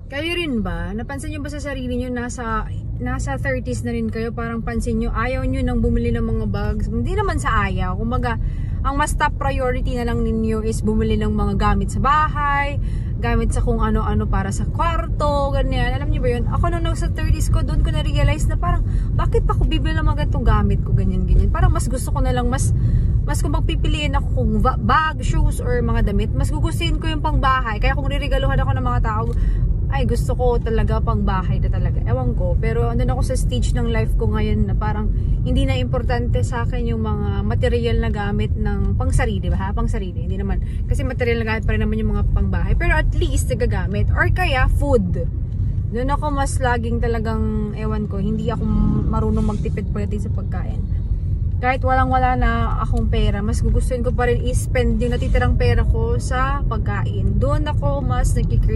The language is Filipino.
Kayo rin ba? Napansin nyo ba sa sarili nyo nasa 30s na rin kayo? Parang pansin nyo, ayaw nyo nang bumili ng mga bags. Hindi naman sa ayaw. Kumbaga, ang mas top priority na lang ninyo is bumili ng mga gamit sa bahay, gamit sa kung ano-ano para sa kwarto, ganyan. Alam nyo ba yun? Ako nung nasa 30s ko, doon ko na-realize na parang, bakit pa ako bibili ng mga ganitong gamit ko, ganyan-ganyan. Parang mas gusto ko na lang, mas kung magpipiliin ako kung bag, shoes, or mga damit, mas gugustuhin ko yung pangbahay. Kaya kung riregaluhan ako ng mga tao, ay gusto ko talaga pang bahay na talaga. Ewan ko, pero andun ako sa stage ng life ko ngayon na parang hindi na importante sa akin yung mga material na gamit ng pangsarili, ba? Pangsarili, hindi naman. Kasi material na gamit pa rin naman yung mga pangbahay. Pero at least nagagamit. Or kaya food. Doon ako mas laging talagang, ewan ko, hindi ako marunong magtipid pagdating sa pagkain. Kahit walang-wala na akong pera, mas gugustuhin ko pa rin i-spend yung natitirang pera ko sa pagkain. Doon ako mas nagkikreate